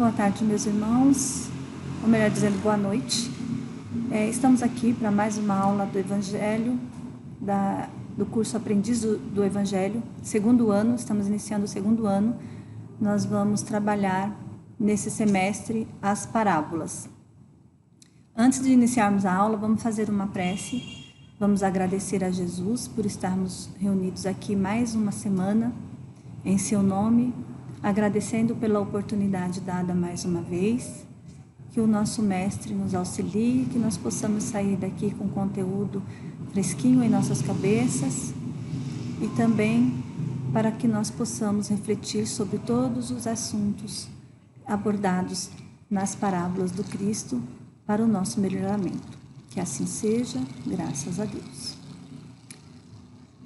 Boa tarde, meus irmãos, ou melhor dizendo, boa noite. Estamos aqui para mais uma aula do Evangelho, do curso Aprendiz do Evangelho, segundo ano, estamos iniciando o segundo ano. Nós vamos trabalhar nesse semestre as parábolas. Antes de iniciarmos a aula, vamos fazer uma prece, vamos agradecer a Jesus por estarmos reunidos aqui mais uma semana, em seu nome, agradecendo pela oportunidade dada mais uma vez, que o nosso mestre nos auxilie, que nós possamos sair daqui com conteúdo fresquinho em nossas cabeças e também para que nós possamos refletir sobre todos os assuntos abordados nas parábolas do Cristo para o nosso melhoramento. Que assim seja, graças a Deus.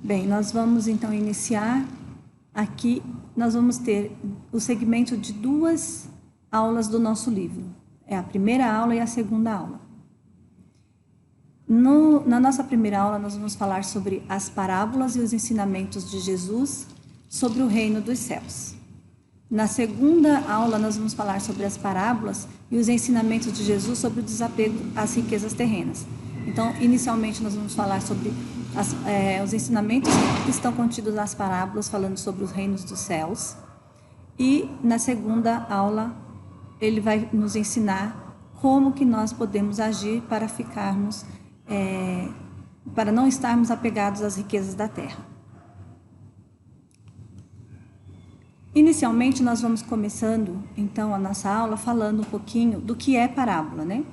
Bem, nós vamos então iniciar. Aqui nós vamos ter o segmento de duas aulas do nosso livro. É a primeira aula e a segunda aula. Na nossa primeira aula nós vamos falar sobre as parábolas e os ensinamentos de Jesus sobre o reino dos céus. Na segunda aula nós vamos falar sobre as parábolas e os ensinamentos de Jesus sobre o desapego às riquezas terrenas. Então, inicialmente nós vamos falar sobre os ensinamentos que estão contidos nas parábolas, falando sobre os reinos dos céus. E na segunda aula, ele vai nos ensinar como que nós podemos agir para ficarmos, para não estarmos apegados às riquezas da terra. Inicialmente, nós vamos começando, então, a nossa aula falando um pouquinho do que é parábola, né?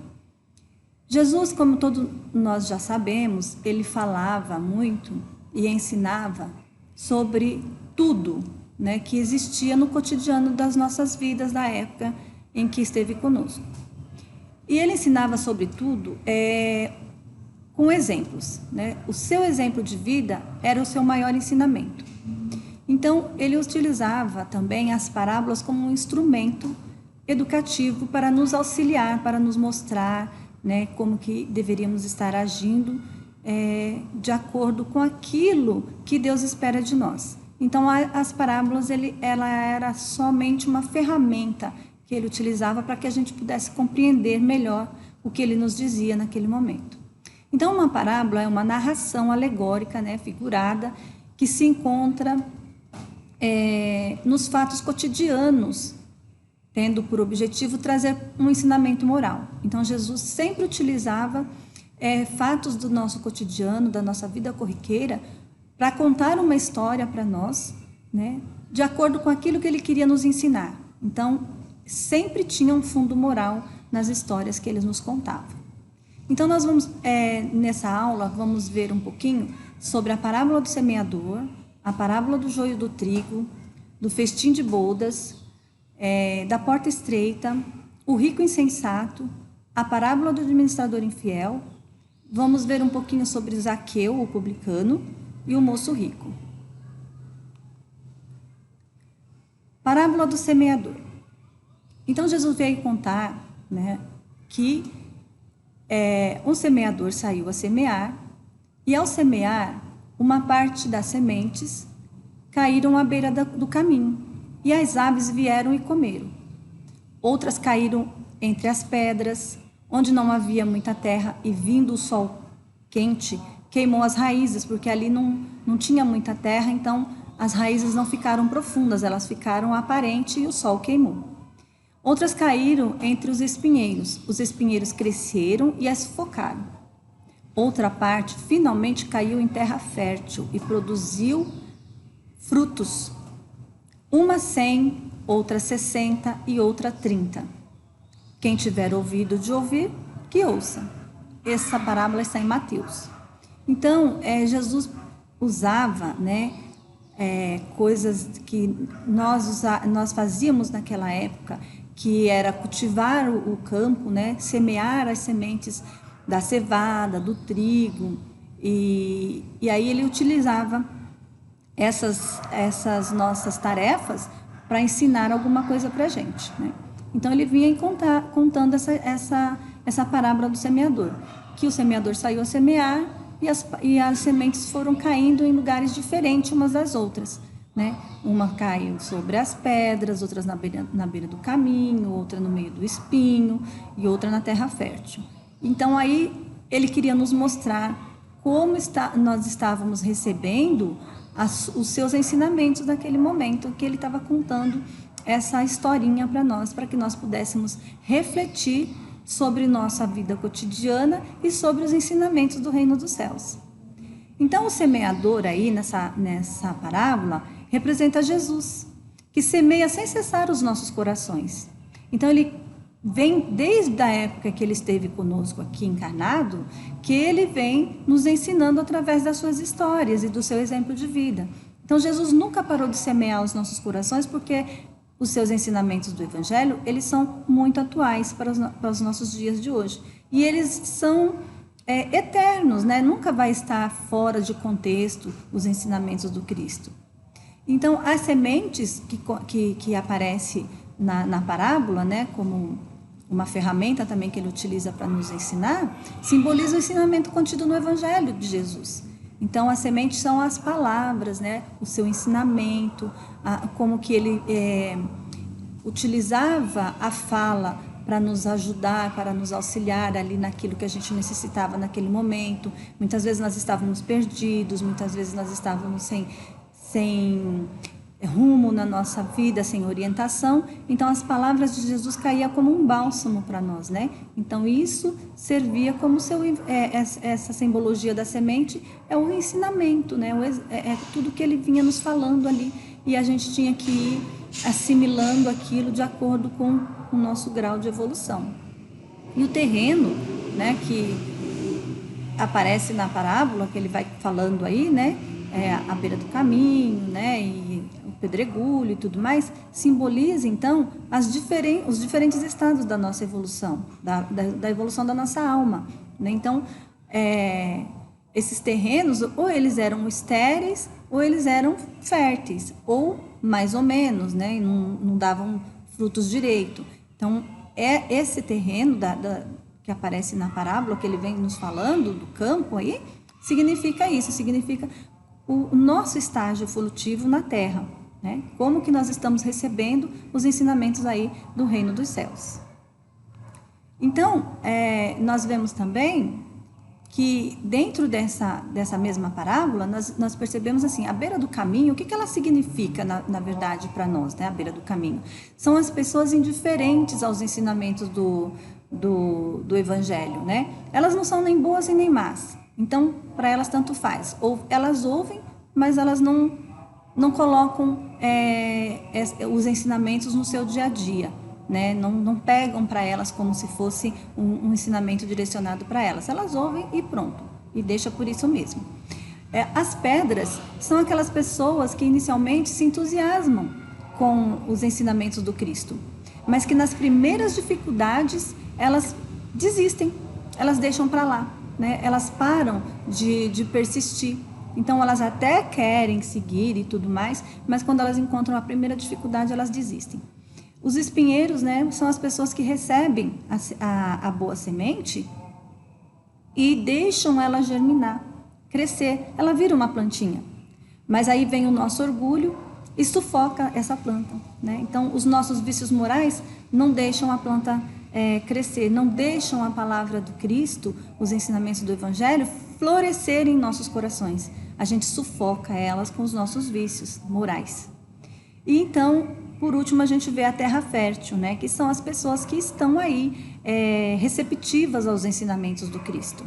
Jesus, como todos nós já sabemos, ele falava muito e ensinava sobre tudo, né, que existia no cotidiano das nossas vidas da época em que esteve conosco. E ele ensinava sobre tudo com exemplos, né? O seu exemplo de vida era o seu maior ensinamento. Então, ele utilizava também as parábolas como um instrumento educativo para nos auxiliar, para nos mostrar, né, como que deveríamos estar agindo de acordo com aquilo que Deus espera de nós. Então, as parábolas, ela era somente uma ferramenta que ele utilizava para que a gente pudesse compreender melhor o que ele nos dizia naquele momento. Então, uma parábola é uma narração alegórica, né, figurada, que se encontra nos fatos cotidianos, tendo por objetivo trazer um ensinamento moral. Então, Jesus sempre utilizava fatos do nosso cotidiano, da nossa vida corriqueira, para contar uma história para nós, né, de acordo com aquilo que ele queria nos ensinar. Então, sempre tinha um fundo moral nas histórias que ele nos contava. Então, nós vamos, nessa aula, vamos ver um pouquinho sobre a parábola do semeador, a parábola do joio do trigo, do festim de bodas, da porta estreita, o rico insensato, a parábola do administrador infiel. Vamos ver um pouquinho sobre Zaqueu, o publicano, e o moço rico. Parábola do semeador. Então, Jesus veio contar, né, que um semeador saiu a semear, e ao semear, uma parte das sementes caíram à beira do caminho, e as aves vieram e comeram. Outras caíram entre as pedras, onde não havia muita terra, e vindo o sol quente, queimou as raízes, porque ali não tinha muita terra, então as raízes não ficaram profundas, elas ficaram aparentes e o sol queimou. Outras caíram entre os espinheiros cresceram e as sufocaram. Outra parte finalmente caiu em terra fértil e produziu frutos, uma 100, outra 60 e outra 30. Quem tiver ouvido de ouvir, que ouça. Essa parábola está em Mateus. Então, Jesus usava, né, coisas que nós fazíamos naquela época, que era cultivar o campo, né, semear as sementes da cevada, do trigo, e aí ele utilizava essas nossas tarefas para ensinar alguma coisa para a gente, né? Então, ele vinha contando essa parábola do semeador, que o semeador saiu a semear e as sementes foram caindo em lugares diferentes umas das outras. né? Uma cai sobre as pedras, outras na beira do caminho, outra no meio do espinho e outra na terra fértil. Então aí ele queria nos mostrar como nós estávamos recebendo os seus ensinamentos naquele momento que ele estava contando essa historinha para nós, para que nós pudéssemos refletir sobre nossa vida cotidiana e sobre os ensinamentos do reino dos céus. Então, o semeador aí nessa parábola representa Jesus, que semeia sem cessar os nossos corações. Então, ele vem desde a época que ele esteve conosco aqui encarnado, que ele vem nos ensinando através das suas histórias e do seu exemplo de vida. Então, Jesus nunca parou de semear os nossos corações, porque os seus ensinamentos do Evangelho, eles são muito atuais para os nossos dias de hoje. E eles são eternos, né? Nunca vai estar fora de contexto os ensinamentos do Cristo. Então, as sementes que aparecem na parábola, né, como uma ferramenta também que ele utiliza para nos ensinar, simboliza o ensinamento contido no Evangelho de Jesus. Então, as sementes são as palavras, né, o seu ensinamento, como que ele utilizava a fala para nos ajudar, para nos auxiliar ali naquilo que a gente necessitava naquele momento. Muitas vezes nós estávamos perdidos, muitas vezes nós estávamos sem rumo na nossa vida, sem orientação. Então, as palavras de Jesus caíam como um bálsamo para nós, né? Então, isso servia como essa simbologia da semente é o ensinamento, né? É tudo que ele vinha nos falando ali, e a gente tinha que ir assimilando aquilo de acordo com o nosso grau de evolução. E o terreno, né, que aparece na parábola, que ele vai falando aí, né, à beira do caminho, né, e o pedregulho e tudo mais, simboliza, então, os diferentes estados da nossa evolução, da evolução da nossa alma, né? Então, esses terrenos, ou eles eram estéreis, ou eles eram férteis, ou mais ou menos, né? Não davam frutos direito. Então, esse terreno que aparece na parábola, que ele vem nos falando, do campo aí, significa isso, significa o nosso estágio evolutivo na Terra, né? Como que nós estamos recebendo os ensinamentos aí do reino dos céus. Então, nós vemos também que dentro dessa mesma parábola, nós percebemos assim, a beira do caminho, o que ela significa, na verdade, para nós, né? A beira do caminho. São as pessoas indiferentes aos ensinamentos do Evangelho, né? Elas não são nem boas e nem más. Então, para elas tanto faz. Ou elas ouvem, mas elas não colocam os ensinamentos no seu dia a dia, né? Não pegam para elas como se fosse um ensinamento direcionado para elas. Elas ouvem e pronto, e deixa por isso mesmo. As pedras são aquelas pessoas que inicialmente se entusiasmam com os ensinamentos do Cristo, mas que nas primeiras dificuldades elas desistem, elas deixam para lá, né? Elas param de persistir. Então, elas até querem seguir e tudo mais, mas quando elas encontram a primeira dificuldade, elas desistem. Os espinheiros, né, são as pessoas que recebem a boa semente e deixam ela germinar, crescer. Ela vira uma plantinha. Mas aí vem o nosso orgulho e sufoca essa planta, né? Então, os nossos vícios morais não deixam a planta crescer, não deixam a palavra do Cristo, os ensinamentos do Evangelho, florescer em nossos corações. A gente sufoca elas com os nossos vícios morais. E então, por último, a gente vê a terra fértil, né? Que são as pessoas que estão aí receptivas aos ensinamentos do Cristo.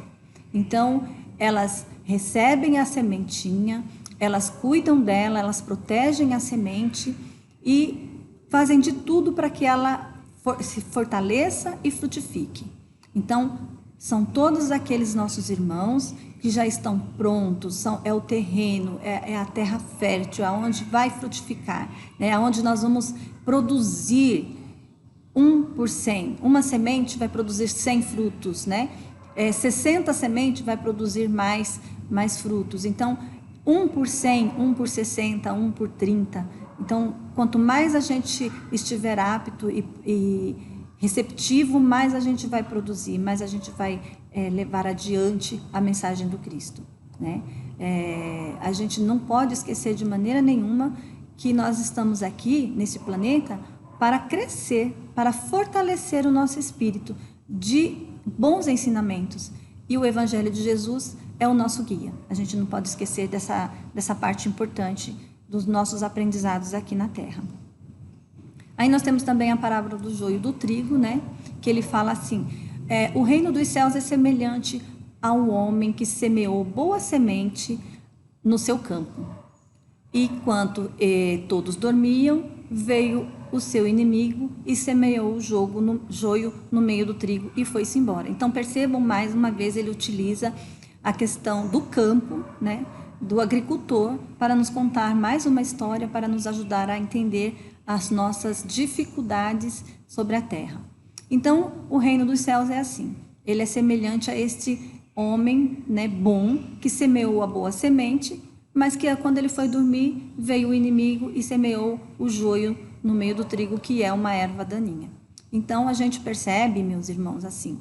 Então, elas recebem a sementinha, elas cuidam dela, elas protegem a semente e fazem de tudo para que ela se fortaleça e frutifique. Então, são todos aqueles nossos irmãos que já estão prontos, é o terreno, é a terra fértil, aonde vai frutificar, né? Aonde nós vamos produzir 1 por 100. Uma semente vai produzir 100 frutos, né? 60 sementes vai produzir mais frutos. Então, 1 por 100, 1 por 60, 1 por 30. Então, quanto mais a gente estiver apto e receptivo, mais a gente vai produzir, mais a gente vai levar adiante a mensagem do Cristo, né? A gente não pode esquecer de maneira nenhuma que nós estamos aqui nesse planeta para crescer, para fortalecer o nosso espírito de bons ensinamentos. E o Evangelho de Jesus é o nosso guia. A gente não pode esquecer dessa parte importante dos nossos aprendizados aqui na Terra. Aí nós temos também a parábola do joio e do trigo, né? Que ele fala assim, o reino dos céus é semelhante ao homem que semeou boa semente no seu campo. E enquanto todos dormiam, veio o seu inimigo e semeou o joio no meio do trigo e foi-se embora. Então percebam, mais uma vez ele utiliza a questão do campo, né, do agricultor, para nos contar mais uma história, para nos ajudar a entender as nossas dificuldades sobre a terra. Então o reino dos céus é assim, ele é semelhante a este homem, né, bom, que semeou a boa semente, mas que quando ele foi dormir, veio o inimigo e semeou o joio no meio do trigo, que é uma erva daninha. Então, a gente percebe, meus irmãos, assim,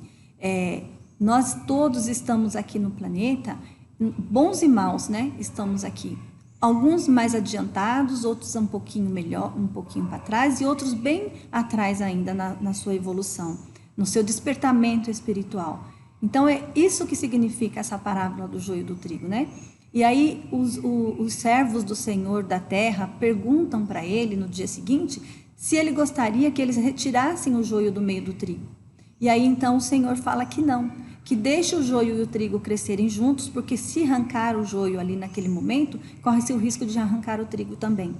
nós todos estamos aqui no planeta, bons e maus, né? Estamos aqui. Alguns mais adiantados, outros um pouquinho melhor, um pouquinho para trás, e outros bem atrás ainda na sua evolução, no seu despertamento espiritual. Então, é isso que significa essa parábola do joio e do trigo, né? E aí os servos do Senhor da terra perguntam para ele no dia seguinte se ele gostaria que eles retirassem o joio do meio do trigo. E aí então o Senhor fala que não, que deixe o joio e o trigo crescerem juntos, porque se arrancar o joio ali naquele momento, corre-se o risco de arrancar o trigo também.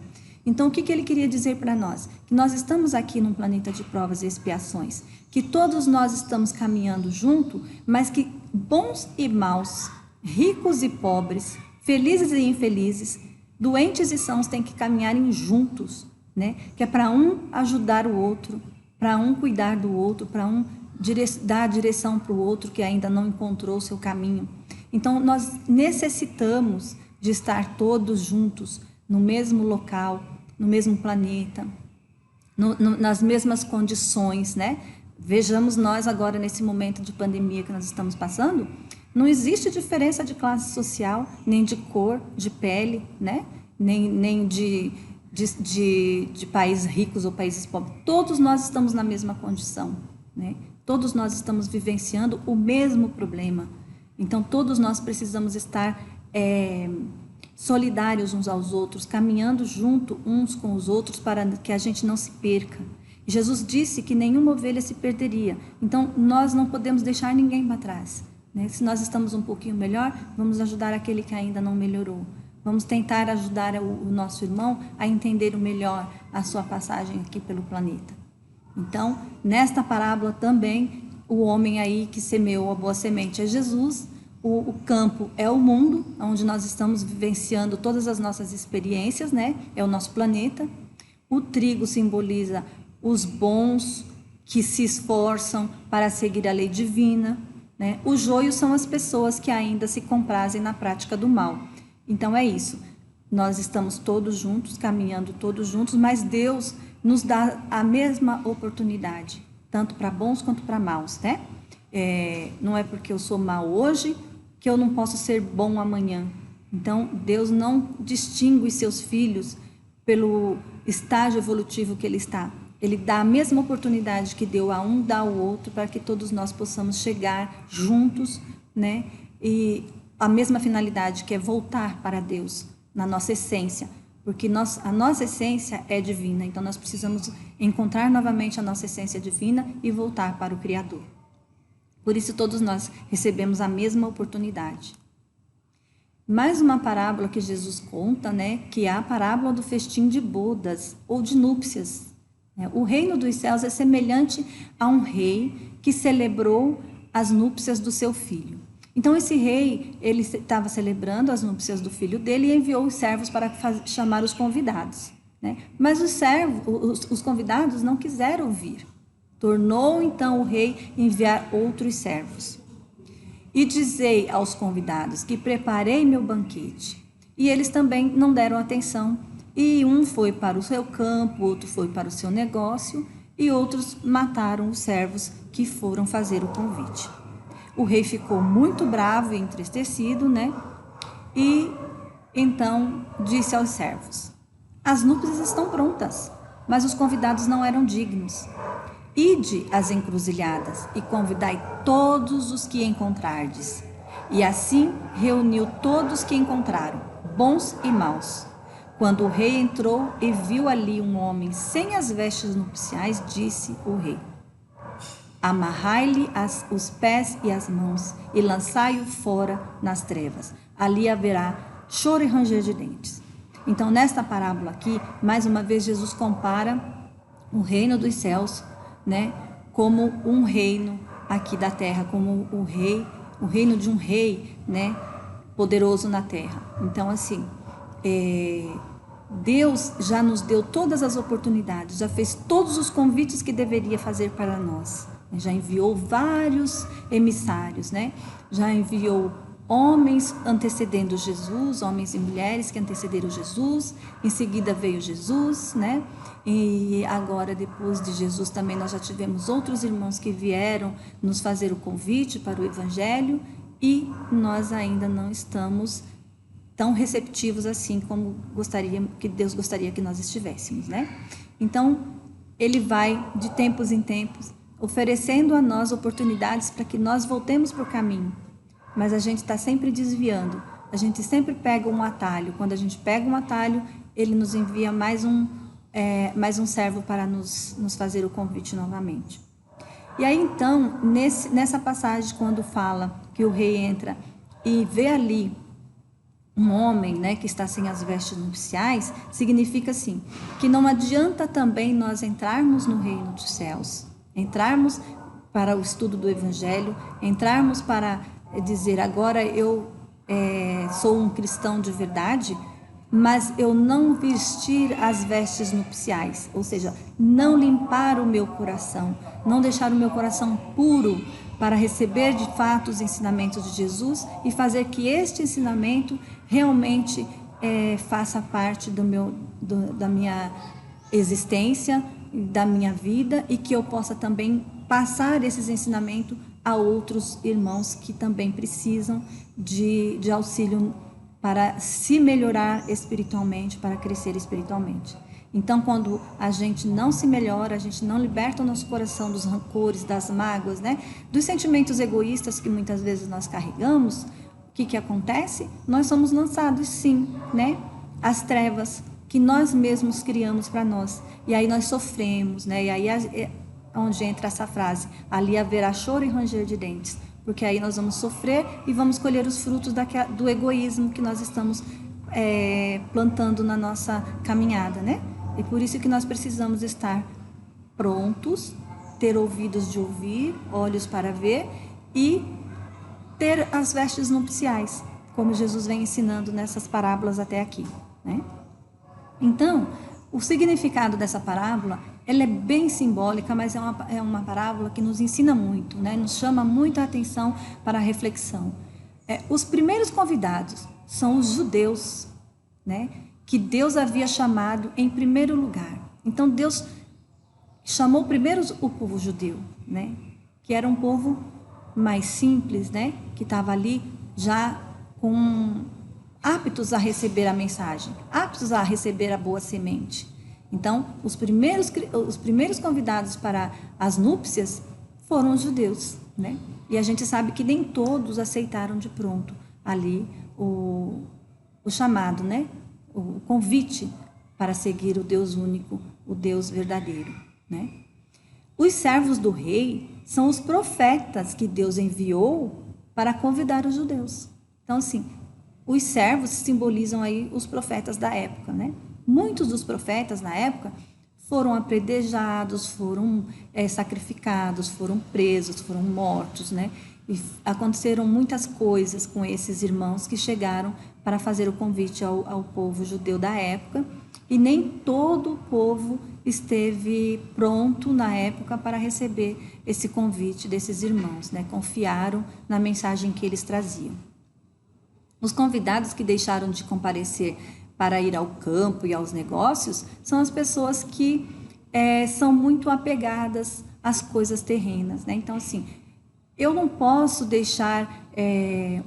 Então o que ele queria dizer para nós? Que nós estamos aqui num planeta de provas e expiações, que todos nós estamos caminhando junto, mas que bons e maus, ricos e pobres, felizes e infelizes, doentes e sãos têm que caminharem juntos, né? Que é para um ajudar o outro, para um cuidar do outro, para um dar a direção para o outro que ainda não encontrou o seu caminho. Então, nós necessitamos de estar todos juntos, no mesmo local, no mesmo planeta, nas mesmas condições, né? Vejamos nós agora nesse momento de pandemia que nós estamos passando, não existe diferença de classe social, nem de cor, de pele, né? Nem de países ricos ou países pobres. Todos nós estamos na mesma condição, né? Todos nós estamos vivenciando o mesmo problema. Então, todos nós precisamos estar solidários uns aos outros, caminhando junto uns com os outros para que a gente não se perca. Jesus disse que nenhuma ovelha se perderia. Então, nós não podemos deixar ninguém para trás. Se nós estamos um pouquinho melhor, vamos ajudar aquele que ainda não melhorou. Vamos tentar ajudar o nosso irmão a entender melhor a sua passagem aqui pelo planeta. Então, nesta parábola também, o homem aí que semeou a boa semente é Jesus, o campo é o mundo, onde nós estamos vivenciando todas as nossas experiências, né? É o nosso planeta. O trigo simboliza os bons que se esforçam para seguir a lei divina, né? O joio são as pessoas que ainda se comprazem na prática do mal. Então é isso, nós estamos todos juntos, caminhando todos juntos, mas Deus nos dá a mesma oportunidade, tanto para bons quanto para maus, né? Não é porque eu sou mau hoje que eu não posso ser bom amanhã. Então Deus não distingue os seus filhos pelo estágio evolutivo que ele está. Ele dá a mesma oportunidade que deu a um, dá ao outro, para que todos nós possamos chegar juntos, né? E a mesma finalidade, que é voltar para Deus, na nossa essência, porque a nossa essência é divina, então nós precisamos encontrar novamente a nossa essência divina e voltar para o Criador. Por isso todos nós recebemos a mesma oportunidade. Mais uma parábola que Jesus conta, né? Que é a parábola do festim de bodas ou de núpcias. O reino dos céus é semelhante a um rei que celebrou as núpcias do seu filho. Então esse rei, ele estava celebrando as núpcias do filho dele e enviou os servos para chamar os convidados, né? Mas os convidados não quiseram vir. Tornou então o rei enviar outros servos. E dizei aos convidados que preparei meu banquete. E eles também não deram atenção. E um foi para o seu campo, outro foi para o seu negócio, e outros mataram os servos que foram fazer o convite. O rei ficou muito bravo e entristecido, né? E então disse aos servos: As núpcias estão prontas, mas os convidados não eram dignos. Ide às encruzilhadas e convidai todos os que encontrardes. E assim reuniu todos que encontraram, bons e maus. Quando o rei entrou e viu ali um homem sem as vestes nupciais, disse o rei: amarrai-lhe os pés e as mãos e lançai-o fora nas trevas. Ali haverá choro e ranger de dentes. Então, nesta parábola aqui, mais uma vez, Jesus compara o reino dos céus, né, como um reino aqui da terra, como o reino de um rei, né, poderoso na terra. Então, assim, Deus já nos deu todas as oportunidades, já fez todos os convites que deveria fazer para nós. Já enviou vários emissários, né? Já enviou homens antecedendo Jesus, homens e mulheres que antecederam Jesus. Em seguida veio Jesus, né? E agora, depois de Jesus, também nós já tivemos outros irmãos que vieram nos fazer o convite para o Evangelho, e nós ainda não estamos tão receptivos assim como Deus gostaria que nós estivéssemos, né? Então, ele vai de tempos em tempos oferecendo a nós oportunidades para que nós voltemos para o caminho, mas a gente está sempre desviando, a gente sempre pega um atalho. Quando a gente pega um atalho, ele nos envia mais um servo para nos fazer o convite novamente. E aí então, nessa passagem, quando fala que o rei entra e vê ali um homem, né, que está sem as vestes nupciais, significa assim, que não adianta também nós entrarmos no reino dos céus, entrarmos para o estudo do Evangelho, entrarmos para dizer, agora eu sou um cristão de verdade, mas eu não vestir as vestes nupciais, ou seja, não limpar o meu coração, não deixar o meu coração puro para receber de fato os ensinamentos de Jesus e fazer que este ensinamento realmente faça parte da minha existência, da minha vida, e que eu possa também passar esses ensinamentos a outros irmãos que também precisam de auxílio para se melhorar espiritualmente, para crescer espiritualmente. Então, quando a gente não se melhora, a gente não liberta o nosso coração dos rancores, das mágoas, né? Dos sentimentos egoístas que muitas vezes nós carregamos, o que acontece? Nós somos lançados, sim, né? Às trevas que nós mesmos criamos para nós. E aí nós sofremos, né? E aí é onde entra essa frase: ali haverá choro e ranger de dentes. Porque aí nós vamos sofrer e vamos colher os frutos do egoísmo que nós estamos plantando na nossa caminhada, né? E por isso que nós precisamos estar prontos, ter ouvidos de ouvir, olhos para ver e ter as vestes nupciais, como Jesus vem ensinando nessas parábolas até aqui, né? Então, o significado dessa parábola, ela é bem simbólica, mas é uma parábola que nos ensina muito, né? Nos chama muito a atenção para a reflexão. Os primeiros convidados são os judeus, né? Que Deus havia chamado em primeiro lugar. Então, Deus chamou primeiro o povo judeu, né? Que era um povo mais simples, né? Que estava ali já aptos a receber a mensagem, aptos a receber a boa semente. Então, os primeiros convidados para as núpcias foram os judeus, né? E a gente sabe que nem todos aceitaram de pronto ali o chamado, né? O convite para seguir o Deus único, o Deus verdadeiro, né? Os servos do rei são os profetas que Deus enviou para convidar os judeus. Então, assim, os servos simbolizam aí os profetas da época, né? Muitos dos profetas na época foram apedrejados, foram sacrificados, foram presos, foram mortos, né? E aconteceram muitas coisas com esses irmãos que chegaram para fazer o convite ao povo judeu da época, e nem todo o povo esteve pronto na época para receber esse convite desses irmãos, né? Confiaram na mensagem que eles traziam. Os convidados que deixaram de comparecer para ir ao campo e aos negócios são as pessoas que são muito apegadas às coisas terrenas, né? Então, assim, eu não posso deixar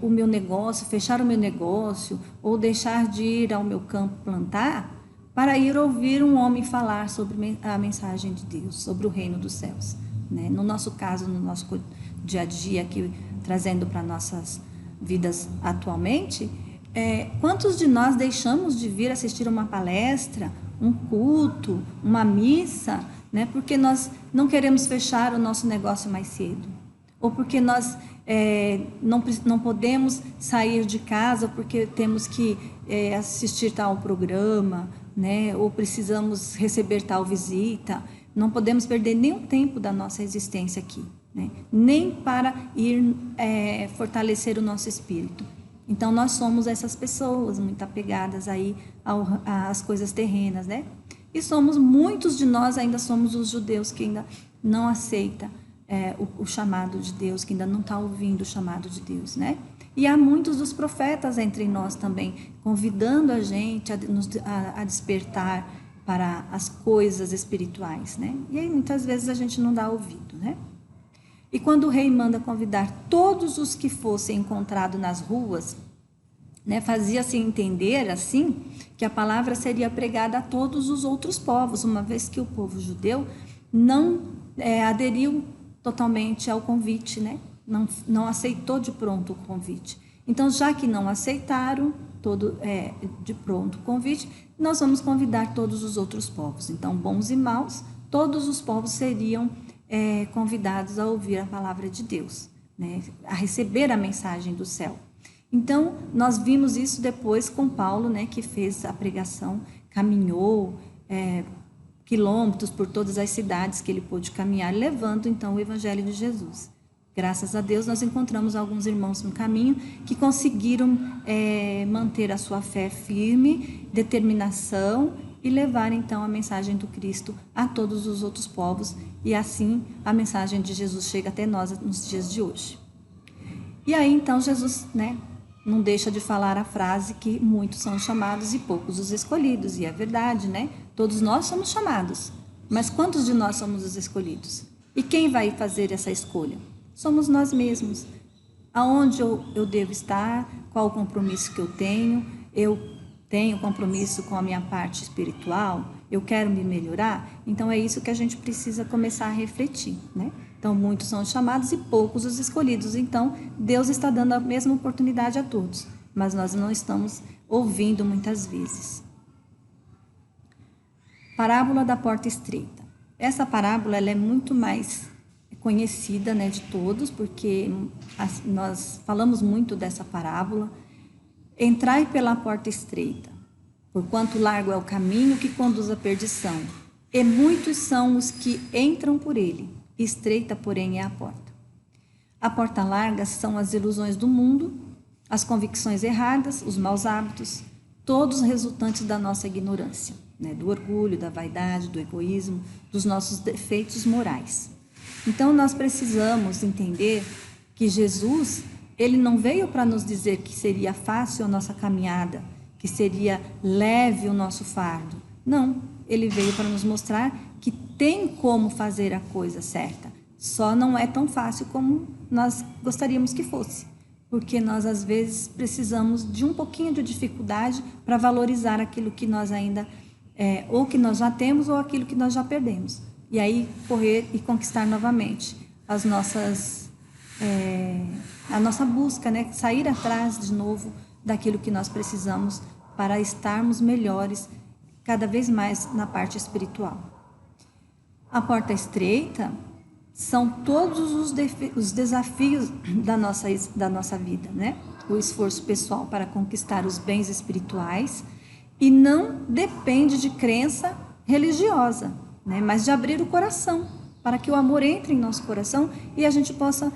o meu negócio, fechar o meu negócio ou deixar de ir ao meu campo plantar, para ir ouvir um homem falar sobre a mensagem de Deus, sobre o reino dos céus, né? No nosso caso, no nosso dia a dia, aqui trazendo para nossas vidas atualmente, quantos de nós deixamos de vir assistir uma palestra, um culto, uma missa, né? Porque nós não queremos fechar o nosso negócio mais cedo, ou porque nós não podemos sair de casa porque temos que assistir tal programa, né? Ou precisamos receber tal visita. Não podemos perder nenhum tempo da nossa existência aqui, né? Nem para ir fortalecer o nosso espírito. Então, nós somos essas pessoas muito apegadas aí às coisas terrenas, né? E muitos de nós ainda somos os judeus que ainda não aceitam o chamado de Deus, que ainda não está ouvindo o chamado de Deus, né? E há muitos dos profetas entre nós também, convidando a gente a despertar para as coisas espirituais, né? E aí muitas vezes a gente não dá ouvido, né? E quando o rei manda convidar todos os que fossem encontrados nas ruas, né, fazia-se entender assim que a palavra seria pregada a todos os outros povos, uma vez que o povo judeu não aderiu totalmente ao convite, né? Não aceitou de pronto o convite. Então, já que não aceitaram de pronto o convite, nós vamos convidar todos os outros povos. Então, bons e maus, todos os povos seriam convidados a ouvir a palavra de Deus, né? A receber a mensagem do céu. Então, nós vimos isso depois com Paulo, né, que fez a pregação, caminhou quilômetros por todas as cidades que ele pôde caminhar, levando então o evangelho de Jesus. Graças a Deus, nós encontramos alguns irmãos no caminho que conseguiram manter a sua fé firme, determinação e levar então a mensagem do Cristo a todos os outros povos, e assim a mensagem de Jesus chega até nós nos dias de hoje. E aí então Jesus, né, não deixa de falar a frase que muitos são chamados e poucos os escolhidos, e é verdade, né? Todos nós somos chamados, mas quantos de nós somos os escolhidos? E quem vai fazer essa escolha? Somos nós mesmos. Aonde eu devo estar? Qual o compromisso que eu tenho? Eu tenho compromisso com a minha parte espiritual? Eu quero me melhorar? Então é isso que a gente precisa começar a refletir, né? Então muitos são os chamados e poucos os escolhidos. Então Deus está dando a mesma oportunidade a todos, mas nós não estamos ouvindo muitas vezes. Parábola da porta estreita. Essa parábola ela é muito mais conhecida, né, de todos, porque nós falamos muito dessa parábola. Entrai pela porta estreita, porquanto largo é o caminho que conduz à perdição, e muitos são os que entram por ele, estreita, porém, é a porta. A porta larga são as ilusões do mundo, as convicções erradas, os maus hábitos, todos resultantes da nossa ignorância, né, do orgulho, da vaidade, do egoísmo, dos nossos defeitos morais. Então, nós precisamos entender que Jesus, ele não veio para nos dizer que seria fácil a nossa caminhada, que seria leve o nosso fardo. Não, ele veio para nos mostrar que tem como fazer a coisa certa. Só não é tão fácil como nós gostaríamos que fosse, porque nós, às vezes, precisamos de um pouquinho de dificuldade para valorizar aquilo que nós ainda, ou que nós já temos, ou aquilo que nós já perdemos. E aí correr e conquistar novamente a nossa busca, né? Sair atrás de novo daquilo que nós precisamos para estarmos melhores cada vez mais na parte espiritual. A porta estreita são todos os desafios da nossa vida, né? O esforço pessoal para conquistar os bens espirituais, e não depende de crença religiosa, né? Mas de abrir o coração, para que o amor entre em nosso coração e a gente possa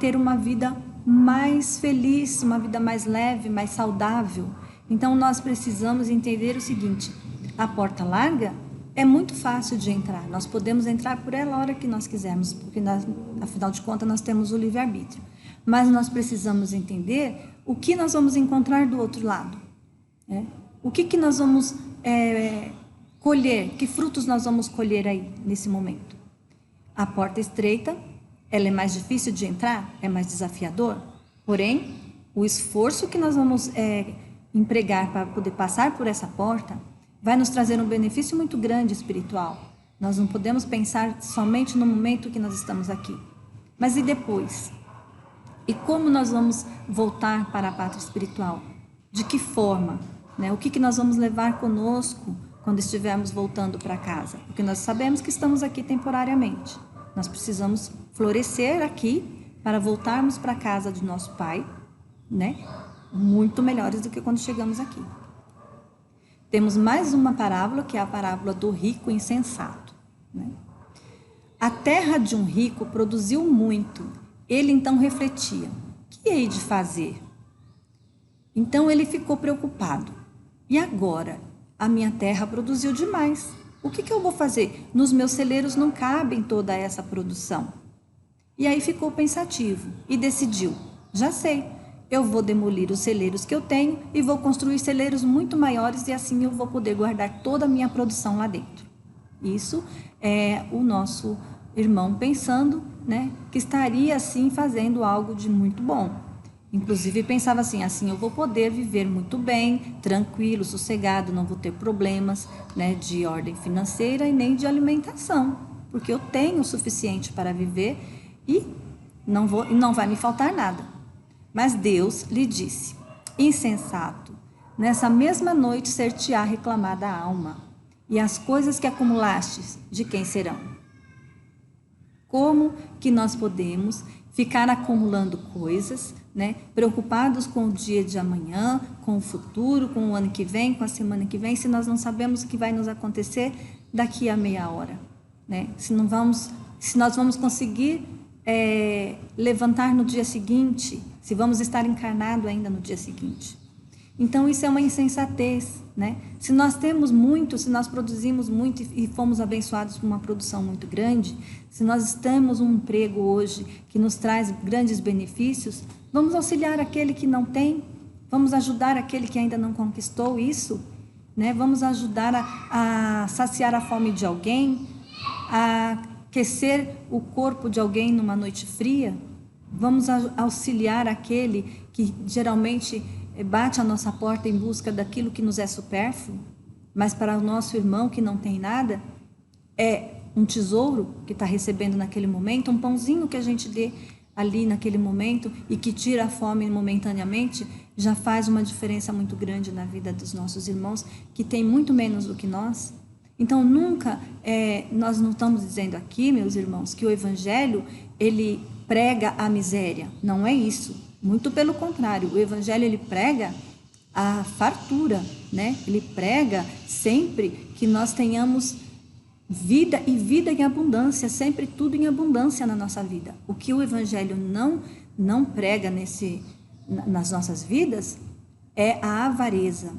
ter uma vida mais feliz, uma vida mais leve, mais saudável. Então, nós precisamos entender o seguinte: a porta larga é muito fácil de entrar, nós podemos entrar por ela a hora que nós quisermos, porque afinal de contas nós temos o livre-arbítrio. Mas nós precisamos entender o que nós vamos encontrar do outro lado, né? O que nós vamos colher, que frutos nós vamos colher aí nesse momento. A porta estreita, ela é mais difícil de entrar, é mais desafiador, porém, o esforço que nós vamos empregar para poder passar por essa porta vai nos trazer um benefício muito grande espiritual. Nós não podemos pensar somente no momento que nós estamos aqui. Mas e depois? E como nós vamos voltar para a pátria espiritual? De que forma? O que nós vamos levar conosco quando estivermos voltando para casa? Porque nós sabemos que estamos aqui temporariamente. Nós precisamos florescer aqui para voltarmos para a casa de nosso Pai, muito melhores do que quando chegamos aqui. Temos mais uma parábola, que é a parábola do rico insensato. A terra de um rico produziu muito. Ele então refletia: o que hei de fazer? Então ele ficou preocupado. E agora? A minha terra produziu demais. O que eu vou fazer? Nos meus celeiros não cabem toda essa produção. E aí ficou pensativo e decidiu: já sei, eu vou demolir os celeiros que eu tenho e vou construir celeiros muito maiores e assim eu vou poder guardar toda a minha produção lá dentro. Isso é o nosso irmão pensando, que estaria assim fazendo algo de muito bom. Inclusive pensava assim eu vou poder viver muito bem, tranquilo, sossegado, não vou ter problemas, de ordem financeira e nem de alimentação, porque eu tenho o suficiente para viver e não vai me faltar nada. Mas Deus lhe disse: insensato, nessa mesma noite ser-te-á reclamada a alma, e as coisas que acumulastes, de quem serão? Como que nós podemos ficar acumulando coisas, preocupados com o dia de amanhã, com o futuro, com o ano que vem, com a semana que vem, se nós não sabemos o que vai nos acontecer daqui a meia hora, se nós vamos conseguir levantar no dia seguinte, se vamos estar encarnados ainda no dia seguinte. Então isso é uma insensatez, Se nós temos muito, se nós produzimos muito e fomos abençoados com uma produção muito grande, se nós temos um emprego hoje que nos traz grandes benefícios, vamos auxiliar aquele que não tem, vamos ajudar aquele que ainda não conquistou isso, Vamos ajudar a saciar a fome de alguém, a aquecer o corpo de alguém numa noite fria. Vamos auxiliar aquele que geralmente bate a nossa porta em busca daquilo que nos é supérfluo, mas para o nosso irmão que não tem nada, é um tesouro que está recebendo naquele momento, um pãozinho que a gente dê ali naquele momento e que tira a fome momentaneamente, já faz uma diferença muito grande na vida dos nossos irmãos que têm muito menos do que nós. Então, nunca, nós não estamos dizendo aqui, meus irmãos, que o Evangelho, ele prega a miséria. Não é isso. Muito pelo contrário, o Evangelho, ele prega a fartura, Ele prega sempre que nós tenhamos vida e vida em abundância, sempre tudo em abundância na nossa vida. O que o Evangelho não prega nas nossas vidas é a avareza,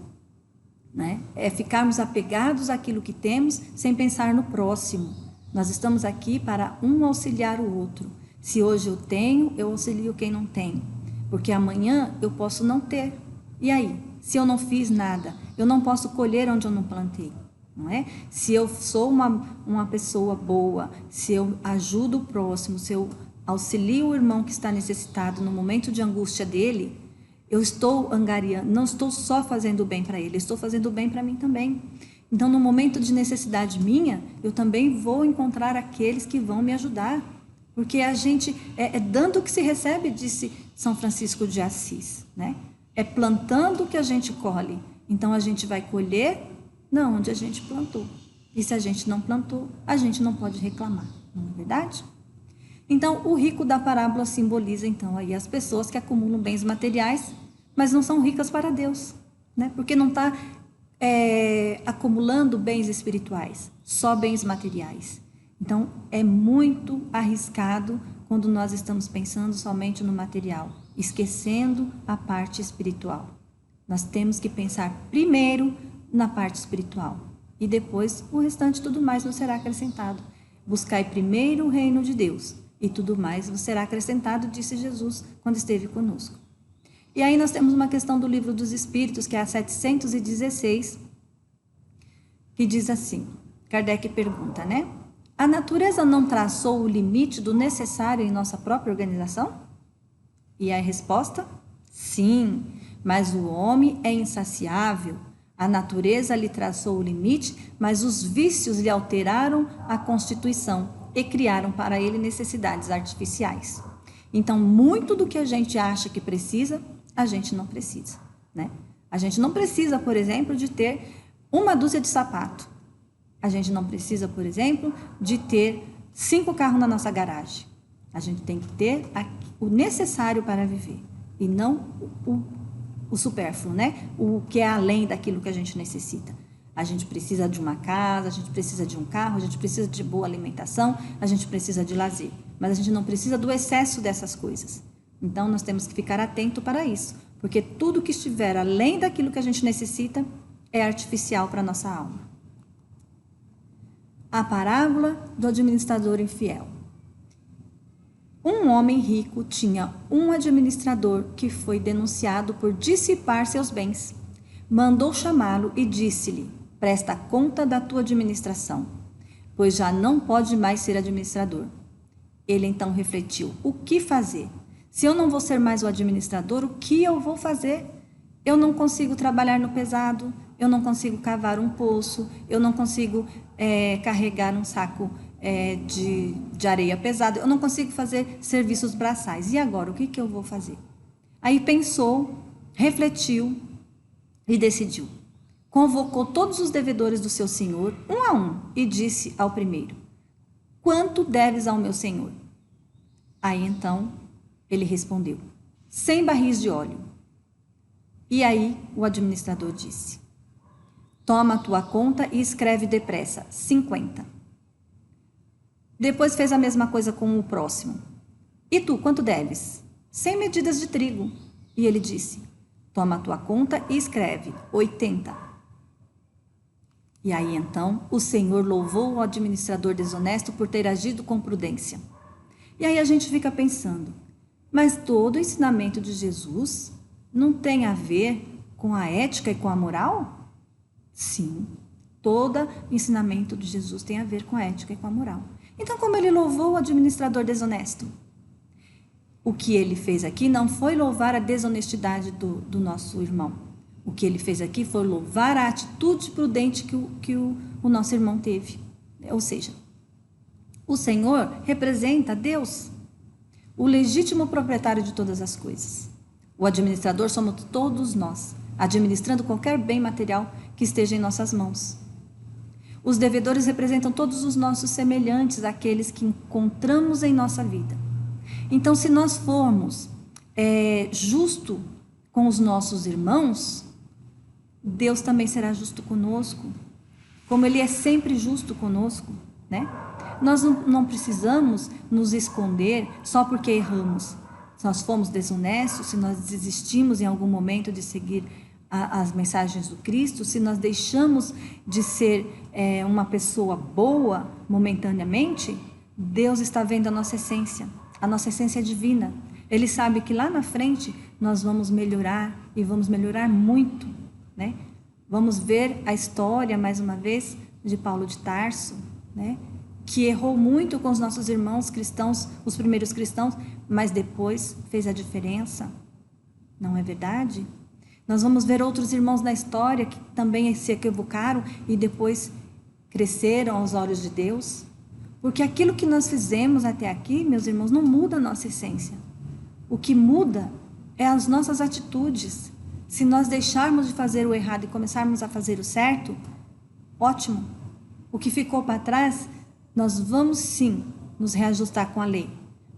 É ficarmos apegados àquilo que temos sem pensar no próximo. Nós estamos aqui para um auxiliar o outro. Se hoje eu tenho, eu auxilio quem não tem, porque amanhã eu posso não ter. E aí? Se eu não fiz nada, eu não posso colher onde eu não plantei, não é? Se eu sou uma pessoa boa, se eu ajudo o próximo, se eu auxilio o irmão que está necessitado no momento de angústia dele, eu estou angariando, não estou só fazendo bem para ele, estou fazendo bem para mim também. Então, no momento de necessidade minha, eu também vou encontrar aqueles que vão me ajudar. Porque a gente, é dando que se recebe, disse São Francisco de Assis, É plantando que a gente colhe. Então, a gente vai colher não onde a gente plantou. E se a gente não plantou, a gente não pode reclamar, não é verdade? Então, o rico da parábola simboliza, então, aí as pessoas que acumulam bens materiais, mas não são ricas para Deus, Porque não está acumulando bens espirituais, só bens materiais. Então, é muito arriscado quando nós estamos pensando somente no material, esquecendo a parte espiritual. Nós temos que pensar primeiro na parte espiritual e depois o restante tudo mais nos será acrescentado. Buscai primeiro o reino de Deus e tudo mais vos será acrescentado, disse Jesus quando esteve conosco. E aí nós temos uma questão do Livro dos Espíritos, que é a 716, que diz assim, Kardec pergunta, A natureza não traçou o limite do necessário em nossa própria organização? E a resposta? Sim, mas o homem é insaciável. A natureza lhe traçou o limite, mas os vícios lhe alteraram a constituição e criaram para ele necessidades artificiais. Então, muito do que a gente acha que precisa, a gente não precisa, né? A gente não precisa, por exemplo, de ter uma dúzia de sapato. A gente não precisa, por exemplo, de ter 5 carros na nossa garagem. A gente tem que ter o necessário para viver e não o supérfluo, né? O que é além daquilo que a gente necessita. A gente precisa de uma casa, a gente precisa de um carro, a gente precisa de boa alimentação, a gente precisa de lazer. Mas a gente não precisa do excesso dessas coisas. Então, nós temos que ficar atento para isso, porque tudo que estiver além daquilo que a gente necessita é artificial para a nossa alma. A parábola do administrador infiel. Um homem rico tinha um administrador que foi denunciado por dissipar seus bens. Mandou chamá-lo e disse-lhe: presta conta da tua administração, pois já não pode mais ser administrador. Ele então refletiu: o que fazer? Se eu não vou ser mais o administrador, o que eu vou fazer? Eu não consigo trabalhar no pesado, eu não consigo cavar um poço, eu não consigo carregar um saco de areia pesada, eu não consigo fazer serviços braçais. E agora, o que eu vou fazer? Aí pensou, refletiu e decidiu. Convocou todos os devedores do seu senhor, um a um, e disse ao primeiro: quanto deves ao meu senhor? Aí então ele respondeu: 100 barris de óleo. E aí o administrador disse: toma a tua conta e escreve depressa, 50. Depois fez a mesma coisa com o próximo. E tu, quanto deves? 100 medidas de trigo. E ele disse: toma a tua conta e escreve, 80. E aí então o Senhor louvou o administrador desonesto por ter agido com prudência. E aí a gente fica pensando, mas todo o ensinamento de Jesus não tem a ver com a ética e com a moral? Sim, todo ensinamento de Jesus tem a ver com a ética e com a moral. Então, como ele louvou o administrador desonesto? O que ele fez aqui não foi louvar a desonestidade do nosso irmão. O que ele fez aqui foi louvar a atitude prudente que o nosso irmão teve. Ou seja, o Senhor representa Deus, o legítimo proprietário de todas as coisas. O administrador somos todos nós, administrando qualquer bem material que esteja em nossas mãos. Os devedores representam todos os nossos semelhantes, aqueles que encontramos em nossa vida. Então, se nós formos justo com os nossos irmãos, Deus também será justo conosco, como Ele é sempre justo conosco, né? Nós não precisamos nos esconder só porque erramos. Se nós fomos desonestos, se nós desistimos em algum momento de seguir as mensagens do Cristo, se nós deixamos de ser uma pessoa boa momentaneamente, Deus está vendo a nossa essência divina. Ele sabe que lá na frente nós vamos melhorar e vamos melhorar muito, né? Vamos ver a história, mais uma vez, de Paulo de Tarso, né? Que errou muito com os nossos irmãos cristãos, os primeiros cristãos, mas depois fez a diferença. Não é verdade? Nós vamos ver outros irmãos na história que também se equivocaram e depois cresceram aos olhos de Deus. Porque aquilo que nós fizemos até aqui, meus irmãos, não muda a nossa essência. O que muda é as nossas atitudes. Se nós deixarmos de fazer o errado e começarmos a fazer o certo, ótimo. O que ficou para trás, nós vamos sim nos reajustar com a lei.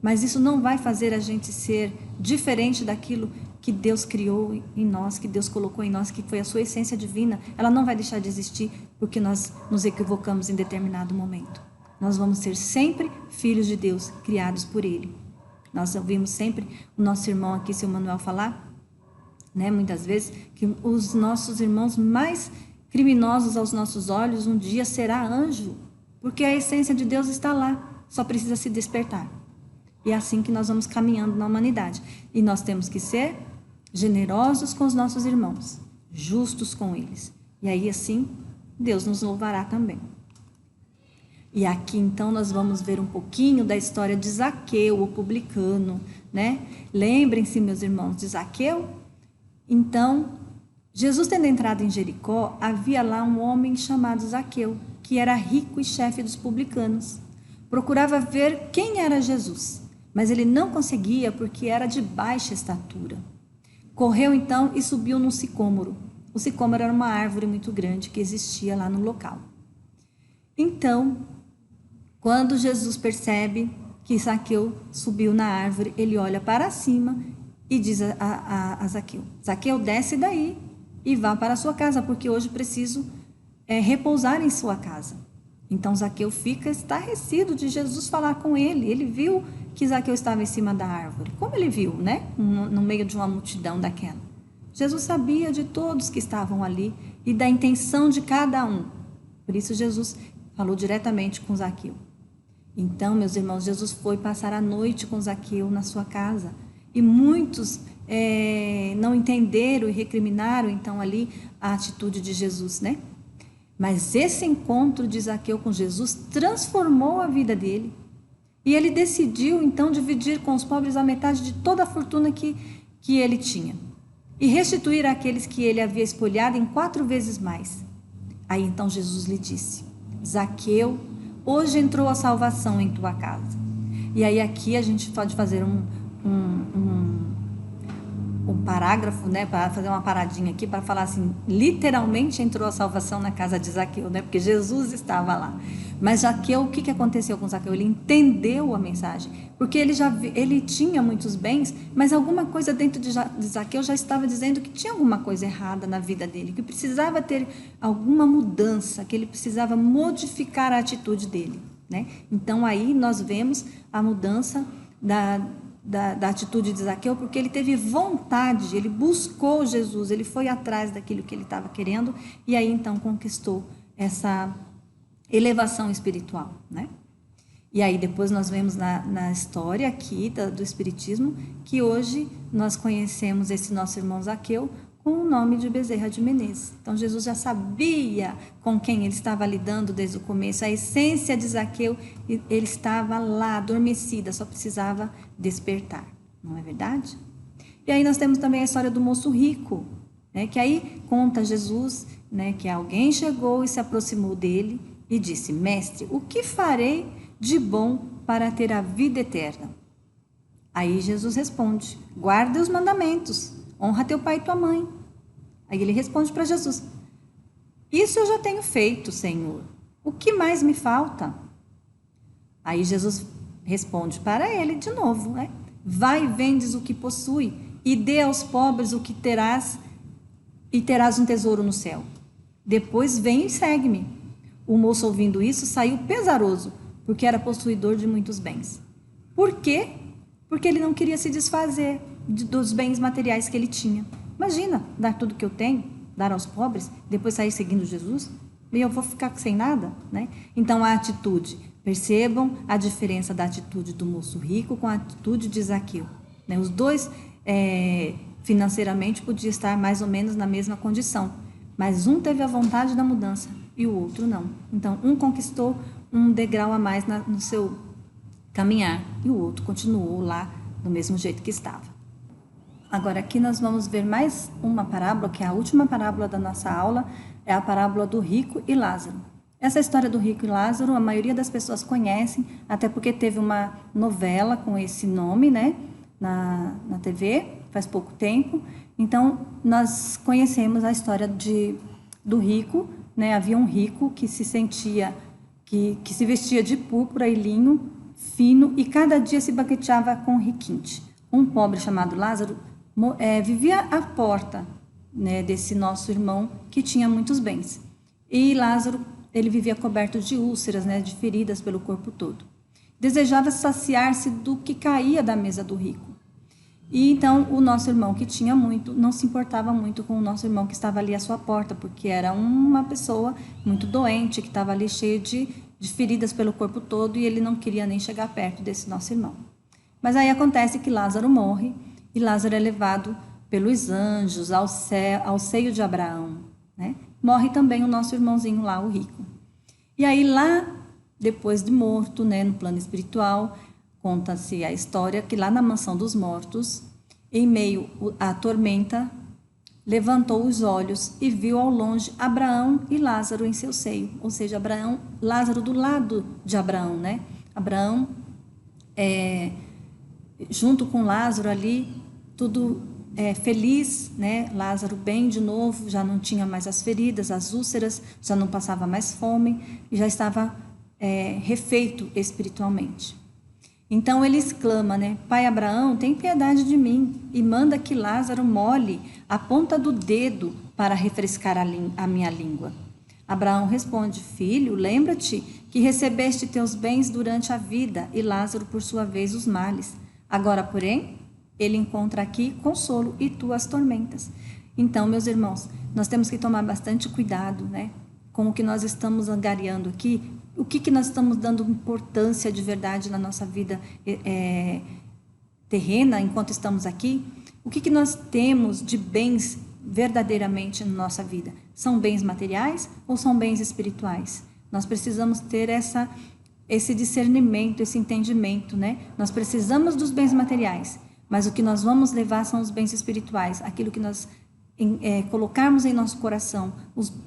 Mas isso não vai fazer a gente ser diferente daquilo que Deus criou em nós, que Deus colocou em nós, que foi a sua essência divina. Ela não vai deixar de existir porque nós nos equivocamos em determinado momento. Nós vamos ser sempre filhos de Deus, criados por Ele. Nós ouvimos sempre o nosso irmão aqui, seu Manuel, falar, né, muitas vezes, que os nossos irmãos mais criminosos aos nossos olhos um dia será anjo, porque a essência de Deus está lá, só precisa se despertar. E é assim que nós vamos caminhando na humanidade. E nós temos que ser generosos com os nossos irmãos, justos com eles. E aí assim, Deus nos louvará também. E aqui então nós vamos ver um pouquinho da história de Zaqueu, o publicano, né? Lembrem-se, meus irmãos, de Zaqueu. Então, Jesus, tendo entrado em Jericó, havia lá um homem chamado Zaqueu, que era rico e chefe dos publicanos. Procurava ver quem era Jesus, mas ele não conseguia porque era de baixa estatura. Correu então e subiu num sicômoro. O sicômoro era uma árvore muito grande que existia lá no local. Então, quando Jesus percebe que Zaqueu subiu na árvore, ele olha para cima e diz a Zaqueu: Zaqueu, desce daí e vá para a sua casa, porque hoje preciso repousar em sua casa. Então Zaqueu fica estarrecido de Jesus falar com ele. Ele viu que Zaqueu estava em cima da árvore. Como ele viu, né? No meio de uma multidão daquela. Jesus sabia de todos que estavam ali e da intenção de cada um. Por isso Jesus falou diretamente com Zaqueu. Então, meus irmãos, Jesus foi passar a noite com Zaqueu na sua casa. E muitos não entenderam e recriminaram, então, ali a atitude de Jesus, né? Mas esse encontro de Zaqueu com Jesus transformou a vida dele. E ele decidiu, então, dividir com os pobres a metade de toda a fortuna que ele tinha. E restituir àqueles que ele havia espolhado em 4 vezes mais. Aí, então, Jesus lhe disse: Zaqueu, hoje entrou a salvação em tua casa. E aí aqui a gente pode fazer um parágrafo, né, para fazer uma paradinha aqui, para falar assim, literalmente entrou a salvação na casa de Zaqueu, né, porque Jesus estava lá. Mas Zaqueu, o que aconteceu com Zaqueu? Ele entendeu a mensagem, porque ele tinha muitos bens, mas alguma coisa dentro de Zaqueu já estava dizendo que tinha alguma coisa errada na vida dele, que precisava ter alguma mudança, que ele precisava modificar a atitude dele, né? Então aí nós vemos a mudança da atitude de Zaqueu, porque ele teve vontade, ele buscou Jesus, ele foi atrás daquilo que ele estava querendo, e aí então conquistou essa elevação espiritual, né? E aí depois nós vemos na história aqui do Espiritismo, que hoje nós conhecemos esse nosso irmão Zaqueu com o nome de Bezerra de Menezes. Então Jesus já sabia com quem ele estava lidando desde o começo. A essência de Zaqueu, ele estava lá, adormecida, só precisava despertar. Não é verdade? E aí nós temos também a história do moço rico, né, que aí conta Jesus, né, que alguém chegou e se aproximou dele e disse: Mestre, o que farei de bom para ter a vida eterna? Aí Jesus responde: guarda os mandamentos, honra teu pai e tua mãe. Aí ele responde para Jesus: isso eu já tenho feito, Senhor. O que mais me falta? Aí Jesus responde para ele de novo, né? Vai e vendes o que possui e dê aos pobres o que terás, e terás um tesouro no céu. Depois vem e segue-me. O moço, ouvindo isso, saiu pesaroso, porque era possuidor de muitos bens. Por quê? Porque ele não queria se desfazer dos bens materiais que ele tinha. Imagina, dar tudo que eu tenho, dar aos pobres, depois sair seguindo Jesus, e eu vou ficar sem nada, né? Então, a atitude, percebam a diferença da atitude do moço rico com a atitude de Zaqueu, né? Os dois, financeiramente, podiam estar mais ou menos na mesma condição, mas um teve a vontade da mudança e o outro não. Então, um conquistou um degrau a mais no seu caminhar e o outro continuou lá do mesmo jeito que estava. Agora aqui nós vamos ver mais uma parábola, que é a última parábola da nossa aula, é a parábola do rico e Lázaro. Essa história do rico e Lázaro, a maioria das pessoas conhecem, até porque teve uma novela com esse nome, né, na TV, faz pouco tempo. Então, nós conhecemos a história do rico, né? Havia um rico que se sentia, que se vestia de púrpura e linho fino e cada dia se banqueteava com requinte. Um pobre chamado Lázaro vivia à porta, né, desse nosso irmão que tinha muitos bens. E Lázaro, ele vivia coberto de úlceras, né, de feridas pelo corpo todo. Desejava saciar-se do que caía da mesa do rico. E então o nosso irmão, que tinha muito, não se importava muito com o nosso irmão que estava ali à sua porta, porque era uma pessoa muito doente, que estava ali cheio de feridas pelo corpo todo, e ele não queria nem chegar perto desse nosso irmão. Mas aí acontece que Lázaro morre, e Lázaro é levado pelos anjos ao seio de Abraão, né? Morre também o nosso irmãozinho lá, o rico. E aí lá, depois de morto, né, no plano espiritual, conta-se a história que lá na mansão dos mortos, em meio à tormenta, levantou os olhos e viu ao longe Abraão e Lázaro em seu seio. Ou seja, Lázaro do lado de Abraão, né? Abraão, junto com Lázaro ali, tudo feliz, né? Lázaro bem de novo, já não tinha mais as feridas, as úlceras, já não passava mais fome, e já estava refeito espiritualmente. Então ele exclama, né? Pai Abraão, tem piedade de mim e manda que Lázaro molhe a ponta do dedo para refrescar a minha língua. Abraão responde, filho, lembra-te que recebeste teus bens durante a vida e Lázaro, por sua vez, os males. Agora, porém, ele encontra aqui consolo e tu as tormentas. Então, meus irmãos, nós temos que tomar bastante cuidado, né? Com o que nós estamos angariando aqui, o que nós estamos dando importância de verdade na nossa vida terrena, enquanto estamos aqui, o que nós temos de bens verdadeiramente na nossa vida. São bens materiais ou são bens espirituais? Nós precisamos ter esse discernimento, esse entendimento, né? Nós precisamos dos bens materiais, mas o que nós vamos levar são os bens espirituais, aquilo que nós colocarmos em nosso coração,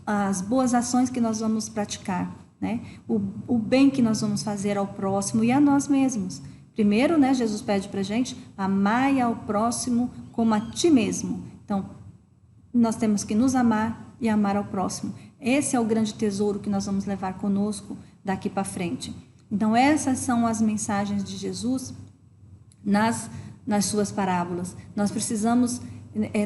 as boas ações que nós vamos praticar, né? O bem que nós vamos fazer ao próximo e a nós mesmos. Primeiro, né, Jesus pede para a gente, amai ao próximo como a ti mesmo. Então, nós temos que nos amar e amar ao próximo. Esse é o grande tesouro que nós vamos levar conosco daqui para frente. Então, essas são as mensagens de Jesus nas suas parábolas. Nós precisamos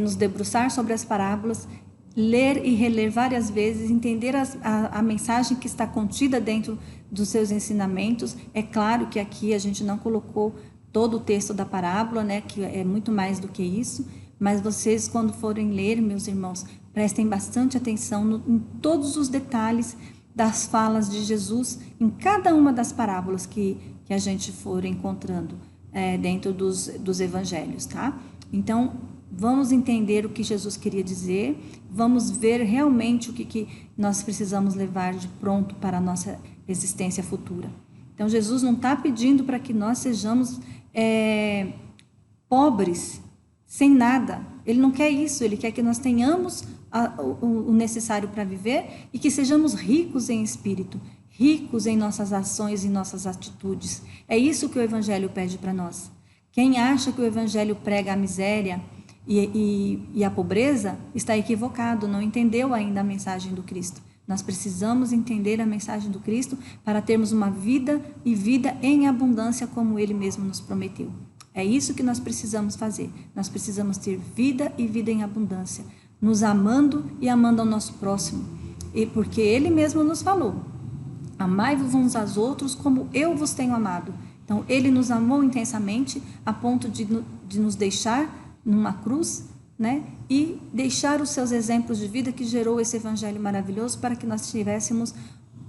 nos debruçar sobre as parábolas, ler e reler várias vezes, entender a mensagem que está contida dentro dos seus ensinamentos. É claro que aqui a gente não colocou todo o texto da parábola, né, que é muito mais do que isso, mas vocês, quando forem ler, meus irmãos, prestem bastante atenção em todos os detalhes das falas de Jesus, em cada uma das parábolas que a gente for encontrando dentro dos evangelhos, tá? Então, vamos entender o que Jesus queria dizer, vamos ver realmente o que nós precisamos levar de pronto para a nossa existência futura. Então, Jesus não está pedindo para que nós sejamos pobres, sem nada. Ele não quer isso, ele quer que nós tenhamos o necessário para viver e que sejamos ricos em espírito, ricos em nossas ações e nossas atitudes. É isso que o Evangelho pede para nós. Quem acha que o Evangelho prega a miséria e a pobreza está equivocado, não entendeu ainda a mensagem do Cristo. Nós precisamos entender a mensagem do Cristo para termos uma vida e vida em abundância como Ele mesmo nos prometeu. É isso que nós precisamos fazer. Nós precisamos ter vida e vida em abundância, nos amando e amando ao nosso próximo. E porque Ele mesmo nos falou, amai-vos uns aos outros como eu vos tenho amado. Então, Ele nos amou intensamente a ponto de nos deixar numa cruz, né? E deixar os seus exemplos de vida que gerou esse evangelho maravilhoso para que nós tivéssemos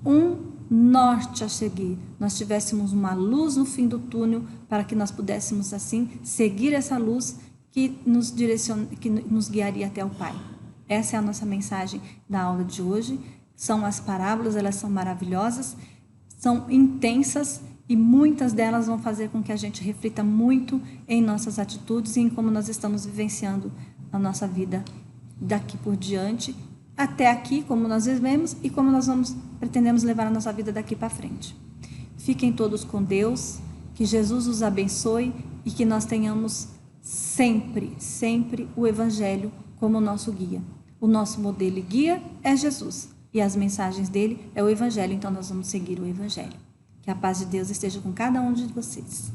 um norte a seguir, nós tivéssemos uma luz no fim do túnel para que nós pudéssemos assim seguir essa luz que nos direciona, que nos guiaria até o Pai. Essa é a nossa mensagem da aula de hoje. São as parábolas, elas são maravilhosas, são intensas e muitas delas vão fazer com que a gente reflita muito em nossas atitudes e em como nós estamos vivenciando a nossa vida daqui por diante, até aqui, como nós vivemos e como nós pretendemos levar a nossa vida daqui para frente. Fiquem todos com Deus, que Jesus os abençoe e que nós tenhamos sempre, sempre o Evangelho como nosso guia. O nosso modelo e guia é Jesus e as mensagens dele é o Evangelho, então nós vamos seguir o Evangelho. Que a paz de Deus esteja com cada um de vocês.